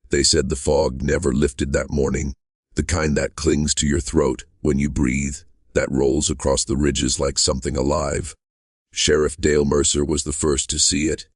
They said the fog never lifted that morning, the kind that clings to your throat when you breathe, that rolls across the ridges like something alive. Sheriff Dale Mercer was the first to see it.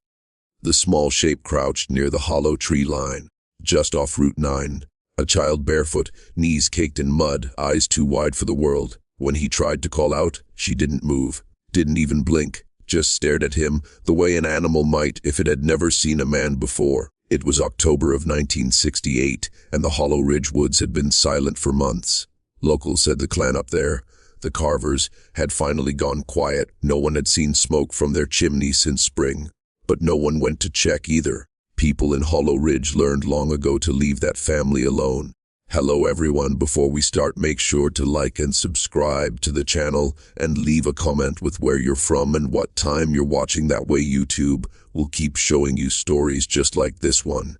The small shape crouched near the hollow tree line, just off Route 9, a child barefoot, knees caked in mud, eyes too wide for the world. When he tried to call out, she didn't move, didn't even blink, just stared at him the way an animal might if it had never seen a man before. It was October of 1968, and the Hollow Ridge woods had been silent for months. Locals said the clan up there, the Carvers, had finally gone quiet. No one had seen smoke from their chimney since spring. But no one went to check either. People in Hollow Ridge learned long ago to leave that family alone. Hello everyone, before we start, make sure to like and subscribe to the channel and leave a comment with where you're from and what time you're watching. That way YouTube will keep showing you stories just like this one.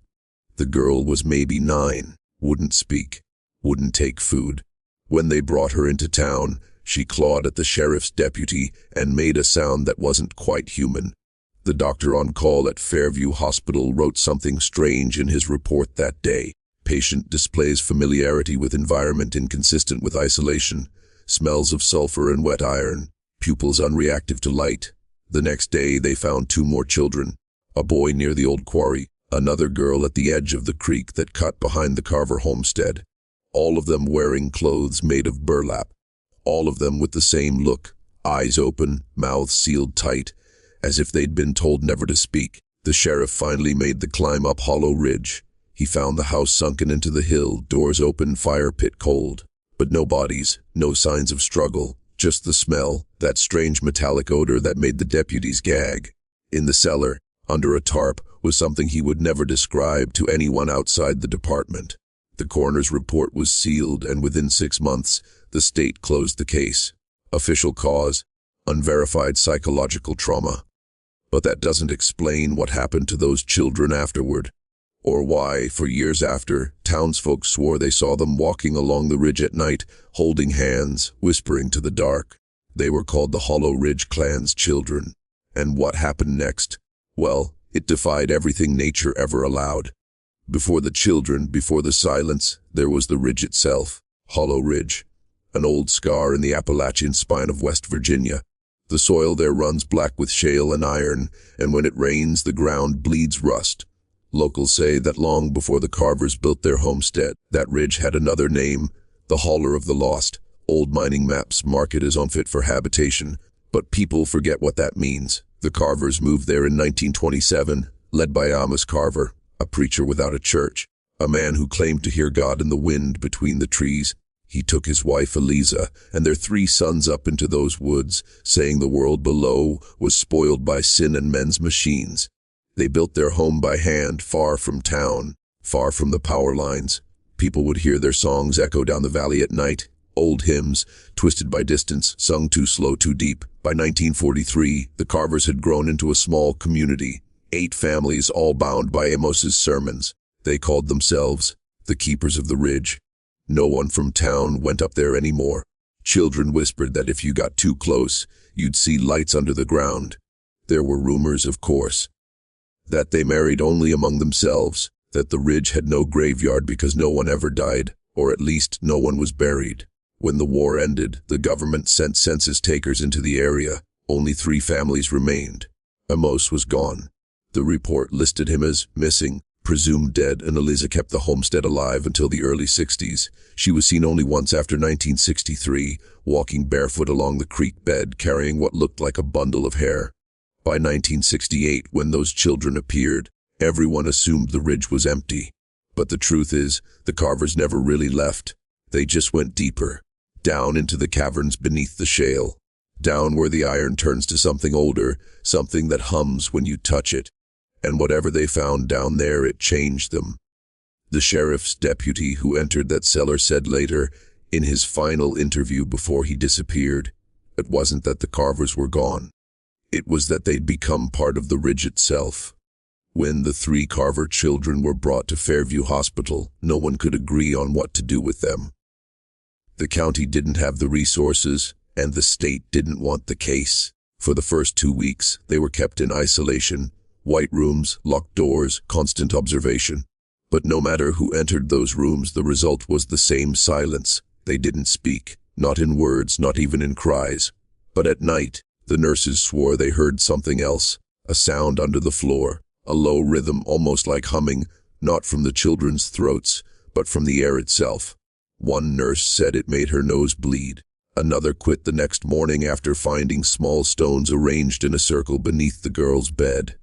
The girl was maybe 9, wouldn't speak, wouldn't take food. When they brought her into town, she clawed at the sheriff's deputy and made a sound that wasn't quite human. The doctor on call at Fairview Hospital wrote something strange in his report that day. Patient displays familiarity with environment inconsistent with isolation, smells of sulfur and wet iron, pupils unreactive to light. The next day they found 2 more children, a boy near the old quarry, another girl at the edge of the creek that cut behind the Carver homestead. All of them wearing clothes made of burlap, all of them with the same look, eyes open, mouths sealed tight, as if they'd been told never to speak. The sheriff finally made the climb up Hollow Ridge. He found the house sunken into the hill, doors open, fire pit cold. But no bodies, no signs of struggle, just the smell, that strange metallic odor that made the deputies gag. In the cellar, under a tarp, was something he would never describe to anyone outside the department. The coroner's report was sealed, and within 6 months, the state closed the case. Official cause: unverified psychological trauma. But that doesn't explain what happened to those children afterward, or why, for years after, townsfolk swore they saw them walking along the ridge at night, holding hands, whispering to the dark. They were called the Hollow Ridge Clan's children. And what happened next? Well, it defied everything nature ever allowed. Before the children, before the silence, there was the ridge itself, Hollow Ridge, an old scar in the Appalachian spine of West Virginia. The soil there runs black with shale and iron, and when it rains, the ground bleeds rust. Locals say that long before the Carvers built their homestead, that ridge had another name, the Holler of the Lost. Old mining maps mark it as unfit for habitation, but people forget what that means. The Carvers moved there in 1927, led by Amos Carver, a preacher without a church, a man who claimed to hear God in the wind between the trees. He took his wife Eliza and their 3 sons up into those woods, saying the world below was spoiled by sin and men's machines. They built their home by hand, far from town, far from the power lines. People would hear their songs echo down the valley at night, old hymns, twisted by distance, sung too slow, too deep. By 1943, the Carvers had grown into a small community, 8 families, all bound by Amos's sermons. They called themselves the Keepers of the Ridge. No one from town went up there anymore. Children whispered that if you got too close, you'd see lights under the ground. There were rumors, of course, that they married only among themselves, that the ridge had no graveyard because no one ever died, or at least no one was buried. When the war ended, the government sent census takers into the area. Only 3 families remained. Amos was gone. The report listed him as missing, presumed dead, and Eliza kept the homestead alive until the early 60s. She was seen only once after 1963, walking barefoot along the creek bed, carrying what looked like a bundle of hair. By 1968, when those children appeared, everyone assumed the ridge was empty. But the truth is, the Carvers never really left. They just went deeper, down into the caverns beneath the shale, down where the iron turns to something older, something that hums when you touch it. And whatever they found down there, it changed them. The sheriff's deputy who entered that cellar said later, in his final interview before he disappeared, it wasn't that the Carvers were gone. It was that they'd become part of the ridge itself. When the 3 Carver children were brought to Fairview Hospital, no one could agree on what to do with them. The county didn't have the resources, and the state didn't want the case. For the first 2 weeks, they were kept in isolation, white rooms, locked doors, constant observation. But no matter who entered those rooms, the result was the same silence. They didn't speak, not in words, not even in cries. But at night, the nurses swore they heard something else, a sound under the floor, a low rhythm almost like humming, not from the children's throats, but from the air itself. One nurse said it made her nose bleed. Another quit the next morning after finding small stones arranged in a circle beneath the girl's bed.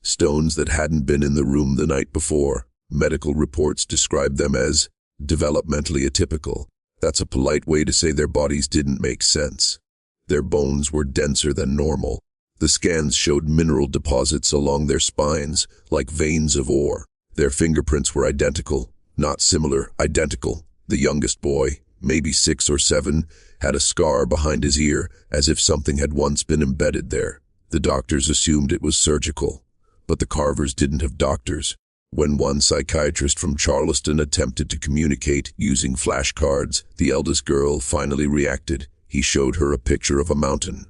Stones that hadn't been in the room the night before. Medical reports described them as developmentally atypical. That's a polite way to say their bodies didn't make sense. Their bones were denser than normal. The scans showed mineral deposits along their spines, like veins of ore. Their fingerprints were identical, not similar, identical. The youngest boy, maybe 6 or 7, had a scar behind his ear, as if something had once been embedded there. The doctors assumed it was surgical, but the Carvers didn't have doctors. When one psychiatrist from Charleston attempted to communicate using flashcards, the eldest girl finally reacted. He showed her a picture of a mountain.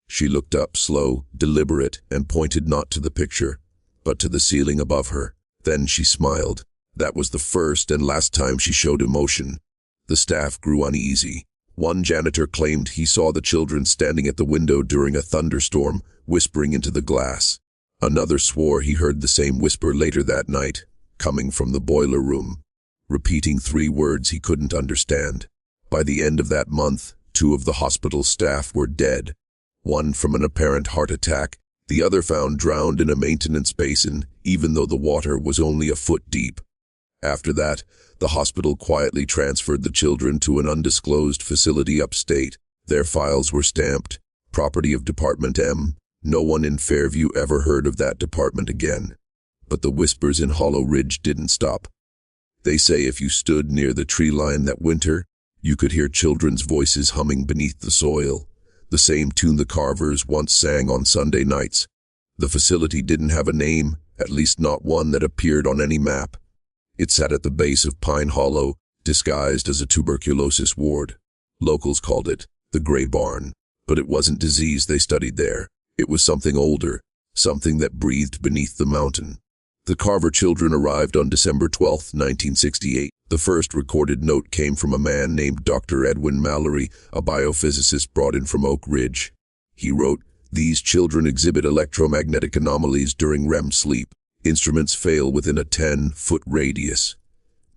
She looked up, slow, deliberate, and pointed not to the picture, but to the ceiling above her. Then she smiled. That was the first and last time she showed emotion. The staff grew uneasy. One janitor claimed he saw the children standing at the window during a thunderstorm, whispering into the glass. Another swore he heard the same whisper later that night, coming from the boiler room, repeating 3 words he couldn't understand. By the end of that month, 2 of the hospital staff were dead. One from an apparent heart attack, the other found drowned in a maintenance basin, even though the water was only a foot deep. After that, the hospital quietly transferred the children to an undisclosed facility upstate. Their files were stamped, property of Department M. No one in Fairview ever heard of that department again. But the whispers in Hollow Ridge didn't stop. They say if you stood near the tree line that winter, you could hear children's voices humming beneath the soil, the same tune the Carvers once sang on Sunday nights. The facility didn't have a name, at least not one that appeared on any map. It sat at the base of Pine Hollow, disguised as a tuberculosis ward. Locals called it the Gray Barn, but it wasn't disease they studied there. It was something older, something that breathed beneath the mountain. The Carver children arrived on December 12, 1968. The first recorded note came from a man named Dr. Edwin Mallory, a biophysicist brought in from Oak Ridge. He wrote, "These children exhibit electromagnetic anomalies during REM sleep. Instruments fail within a 10-foot radius."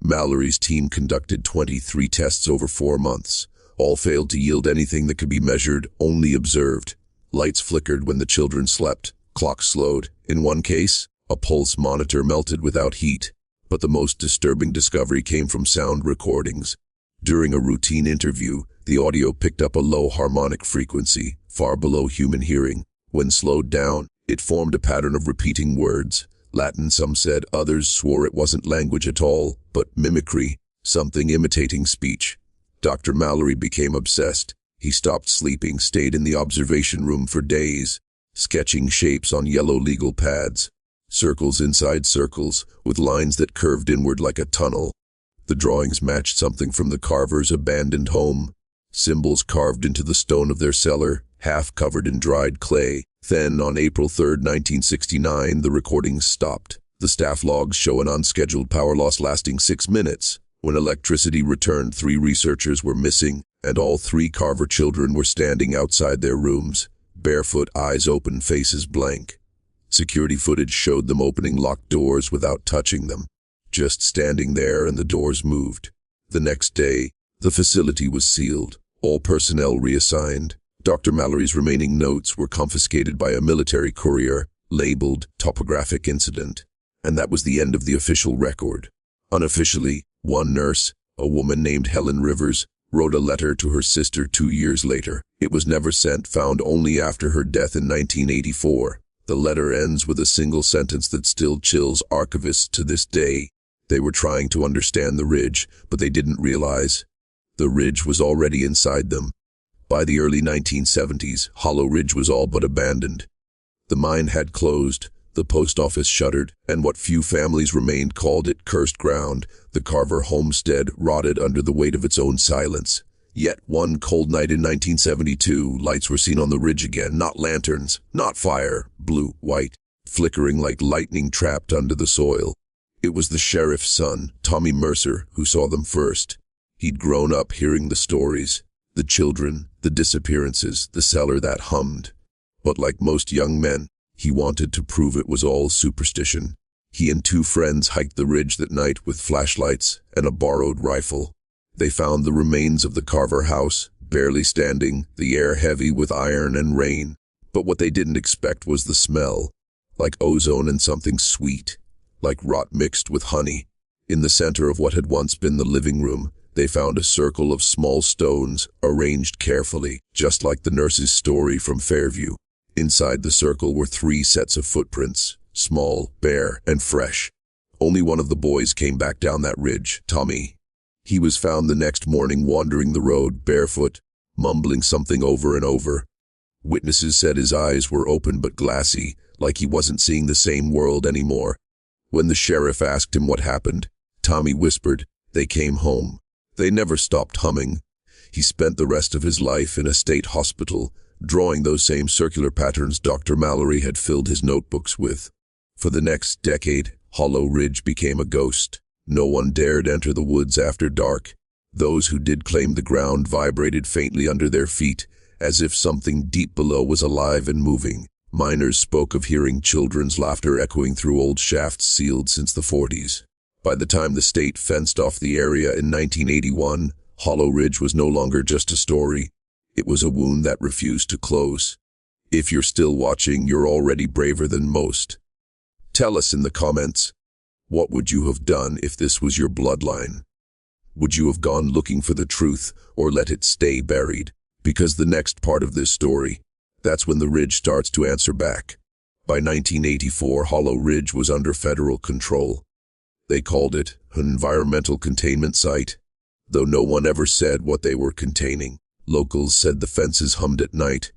Mallory's team conducted 23 tests over 4 months. All failed to yield anything that could be measured, only observed. Lights flickered when the children slept. Clocks slowed. In one case, a pulse monitor melted without heat. But the most disturbing discovery came from sound recordings. During a routine interview, the audio picked up a low harmonic frequency, far below human hearing. When slowed down, it formed a pattern of repeating words. Latin, some said. Others swore it wasn't language at all, but mimicry, something imitating speech. Dr. Mallory became obsessed. He stopped sleeping, stayed in the observation room for days, sketching shapes on yellow legal pads, circles inside circles, with lines that curved inward like a tunnel. The drawings matched something from the Carvers' abandoned home, symbols carved into the stone of their cellar, half covered in dried clay. Then, on April 3, 1969, the recordings stopped. The staff logs show an unscheduled power loss lasting 6 minutes. When electricity returned, 3 researchers were missing, and all 3 Carver children were standing outside their rooms, barefoot, eyes open, faces blank. Security footage showed them opening locked doors without touching them, just standing there, and the doors moved. The next day, the facility was sealed, all personnel reassigned. Dr. Mallory's remaining notes were confiscated by a military courier, labeled topographic incident, and that was the end of the official record. Unofficially, one nurse, a woman named Helen Rivers, wrote a letter to her sister 2 years later. It was never sent, found only after her death in 1984. The letter ends with a single sentence that still chills archivists to this day. They were trying to understand the ridge, but they didn't realize the ridge was already inside them. By the early 1970s, Hollow Ridge was all but abandoned. The mine had closed, the post office shuttered, and what few families remained called it cursed ground. The Carver homestead rotted under the weight of its own silence. Yet one cold night in 1972, lights were seen on the ridge again, not lanterns, not fire, blue, white, flickering like lightning trapped under the soil. It was the sheriff's son, Tommy Mercer, who saw them first. He'd grown up hearing the stories, the children, the disappearances, the cellar that hummed. But like most young men, he wanted to prove it was all superstition. He and two friends hiked the ridge that night with flashlights and a borrowed rifle. They found the remains of the Carver house, barely standing, the air heavy with iron and rain. But what they didn't expect was the smell, like ozone and something sweet, like rot mixed with honey. In the center of what had once been the living room, they found a circle of small stones, arranged carefully, just like the nurse's story from Fairview. Inside the circle were 3 sets of footprints, small, bare, and fresh. Only one of the boys came back down that ridge, Tommy. He was found the next morning wandering the road, barefoot, mumbling something over and over. Witnesses said his eyes were open but glassy, like he wasn't seeing the same world anymore. When the sheriff asked him what happened, Tommy whispered, "They came home." They never stopped humming. He spent the rest of his life in a state hospital, drawing those same circular patterns Dr. Mallory had filled his notebooks with. For the next decade, Hollow Ridge became a ghost. No one dared enter the woods after dark. Those who did claimed the ground vibrated faintly under their feet, as if something deep below was alive and moving. Miners spoke of hearing children's laughter echoing through old shafts sealed since the 40s. By the time the state fenced off the area in 1981, Hollow Ridge was no longer just a story. It was a wound that refused to close. If you're still watching, you're already braver than most. Tell us in the comments, what would you have done if this was your bloodline? Would you have gone looking for the truth or let it stay buried? Because the next part of this story, that's when the ridge starts to answer back. By 1984, Hollow Ridge was under federal control. They called it an environmental containment site, though no one ever said what they were containing. Locals said the fences hummed at night.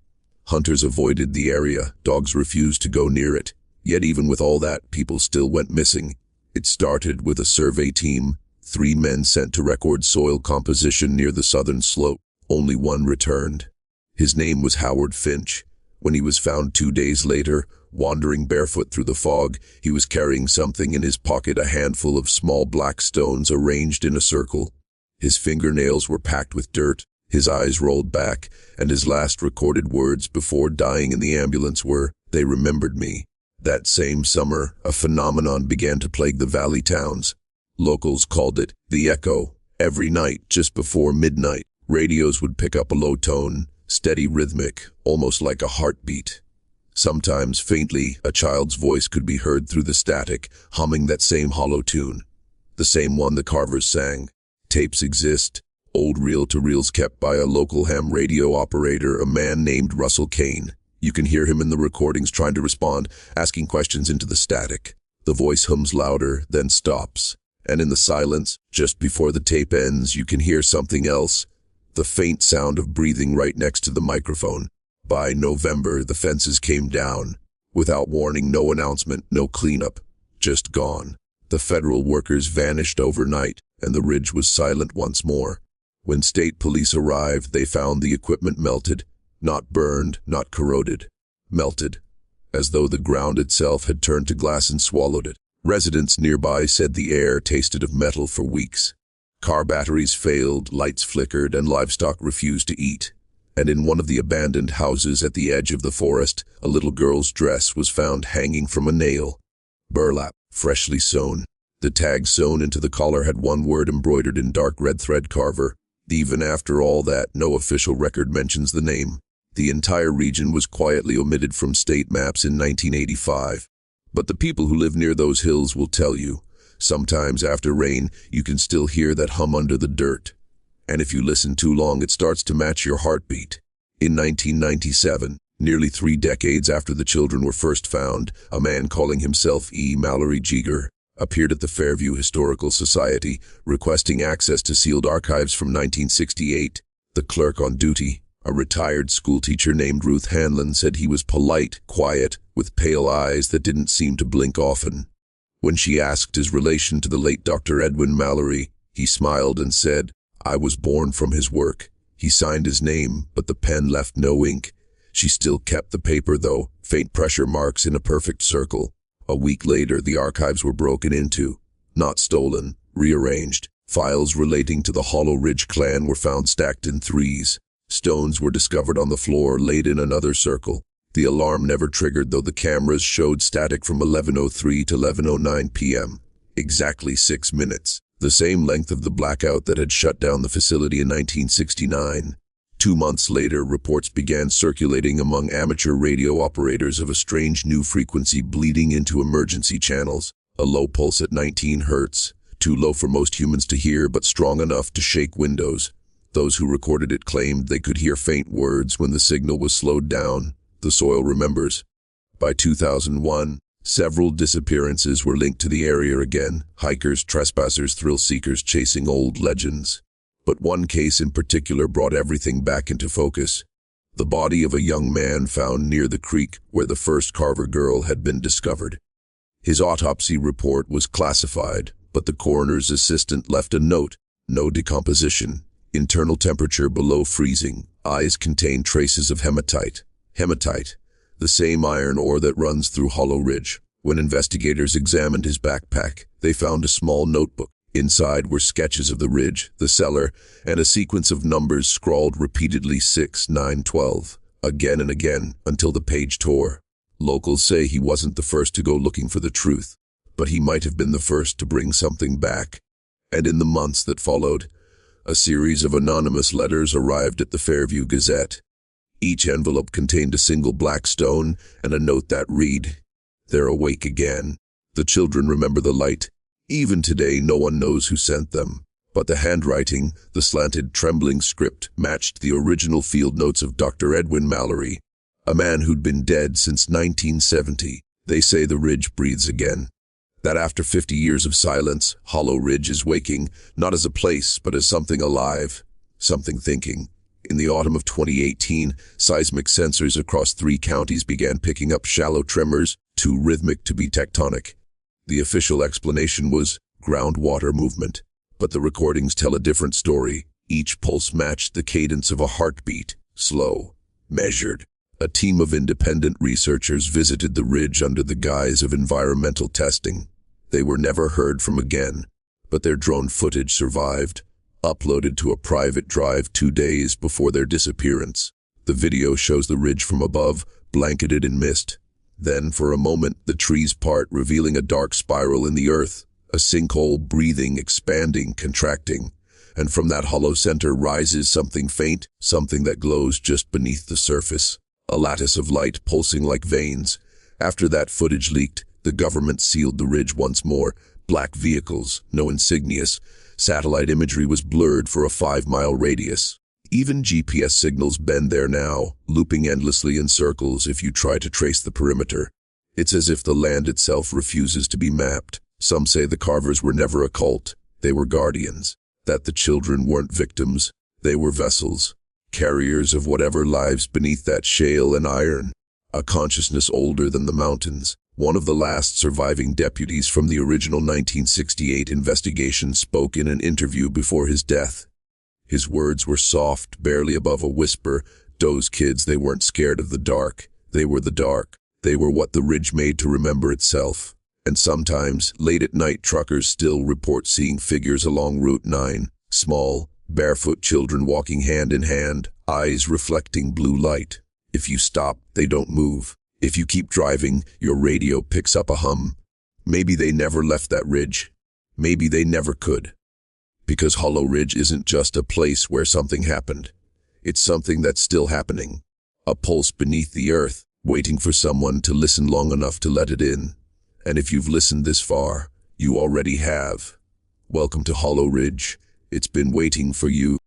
Hunters avoided the area, dogs refused to go near it. Yet even with all that, people still went missing. It started with a survey team, 3 men sent to record soil composition near the southern slope. Only one returned. His name was Howard Finch. When he was found 2 days later, wandering barefoot through the fog, he was carrying something in his pocket, a handful of small black stones arranged in a circle. His fingernails were packed with dirt, his eyes rolled back, and his last recorded words before dying in the ambulance were, "They remembered me." That same summer, a phenomenon began to plague the valley towns. Locals called it the echo. Every night, just before midnight, radios would pick up a low tone, steady, rhythmic, almost like a heartbeat. Sometimes, faintly, a child's voice could be heard through the static, humming that same hollow tune. The same one the Carvers sang. Tapes exist, old reel-to-reels kept by a local ham radio operator, a man named Russell Kane. You can hear him in the recordings trying to respond, asking questions into the static. The voice hums louder, then stops. And in the silence, just before the tape ends, you can hear something else. The faint sound of breathing right next to the microphone. By November, the fences came down. Without warning, no announcement, no cleanup. Just gone. The federal workers vanished overnight, and the ridge was silent once more. When state police arrived, they found the equipment melted. Not burned, not corroded. Melted. As though the ground itself had turned to glass and swallowed it. Residents nearby said the air tasted of metal for weeks. Car batteries failed, lights flickered, and livestock refused to eat. And in one of the abandoned houses at the edge of the forest, a little girl's dress was found hanging from a nail. Burlap, freshly sewn. The tag sewn into the collar had one word embroidered in dark red thread, Carver. Even after all that, no official record mentions the name. The entire region was quietly omitted from state maps in 1985. But the people who live near those hills will tell you, sometimes after rain, you can still hear that hum under the dirt. And if you listen too long, it starts to match your heartbeat. In 1997, nearly 3 decades after the children were first found, a man calling himself E. Mallory Jeager appeared at the Fairview Historical Society, requesting access to sealed archives from 1968. The clerk on duty, a retired schoolteacher named Ruth Hanlon, said he was polite, quiet, with pale eyes that didn't seem to blink often. When she asked his relation to the late Dr. Edwin Mallory, he smiled and said, "I was born from his work." He signed his name, but the pen left no ink. She still kept the paper, though, faint pressure marks in a perfect circle. A week later, the archives were broken into. not stolen, rearranged. Files relating to the Hollow Ridge clan were found stacked in threes. Stones were discovered on the floor, laid in another circle. The alarm never triggered, though the cameras showed static from 11:03 to 11:09 p.m. Exactly 6 minutes, the same length of the blackout that had shut down the facility in 1969. 2 months later, reports began circulating among amateur radio operators of a strange new frequency bleeding into emergency channels. A low pulse at 19 hertz, too low for most humans to hear, but strong enough to shake windows. Those who recorded it claimed they could hear faint words when the signal was slowed down. The soil remembers. By 2001, several disappearances were linked to the area again. Hikers, trespassers, thrill seekers chasing old legends. But one case in particular brought everything back into focus. The body of a young man found near the creek where the first Carver girl had been discovered. His autopsy report was classified, but the coroner's assistant left a note: no decomposition, internal temperature below freezing, eyes contain traces of hematite. Hematite, the same iron ore that runs through Hollow Ridge. When investigators examined his backpack, they found a small notebook. Inside were sketches of the ridge, the cellar, and a sequence of numbers scrawled repeatedly 6, 9, 12, again and again, until the page tore. Locals say he wasn't the first to go looking for the truth, but he might have been the first to bring something back. And in the months that followed, a series of anonymous letters arrived at the Fairview Gazette. Each envelope contained a single black stone and a note that read, "They're awake again." The children remember the light. Even today, no one knows who sent them. But the handwriting, the slanted, trembling script, matched the original field notes of Dr. Edwin Mallory, a man who'd been dead since 1970. They say the ridge breathes again. That after 50 years of silence, Hollow Ridge is waking, not as a place, but as something alive, something thinking. In the autumn of 2018, seismic sensors across 3 counties began picking up shallow tremors, too rhythmic to be tectonic. The official explanation was groundwater movement, but the recordings tell a different story. Each pulse matched the cadence of a heartbeat, slow, measured. A team of independent researchers visited the ridge under the guise of environmental testing. They were never heard from again, but their drone footage survived, uploaded to a private drive 2 days before their disappearance. The video shows the ridge from above, blanketed in mist. Then, for a moment, the trees part, revealing a dark spiral in the earth, a sinkhole breathing, expanding, contracting. And from that hollow center rises something faint, something that glows just beneath the surface. A lattice of light pulsing like veins. After that footage leaked, the government sealed the ridge once more. Black vehicles, no insignias. Satellite imagery was blurred for a 5-mile radius. Even GPS signals bend there now, looping endlessly in circles if you try to trace the perimeter. It's as if the land itself refuses to be mapped. Some say the Carvers were never a cult. They were guardians. That the children weren't victims. They were vessels, carriers of whatever lives beneath that shale and iron. A consciousness older than the mountains. One of the last surviving deputies from the original 1968 investigation spoke in an interview before his death. His words were soft, barely above a whisper. Those kids, they weren't scared of the dark. They were the dark. They were what the ridge made to remember itself. And sometimes, late at night, truckers still report seeing figures along Route 9. Small, barefoot children walking hand in hand, eyes reflecting blue light. If you stop, they don't move. If you keep driving, your radio picks up a hum. Maybe they never left that ridge. Maybe they never could. Because Hollow Ridge isn't just a place where something happened. It's something that's still happening. A pulse beneath the earth, waiting for someone to listen long enough to let it in. And if you've listened this far, you already have. Welcome to Hollow Ridge. It's been waiting for you.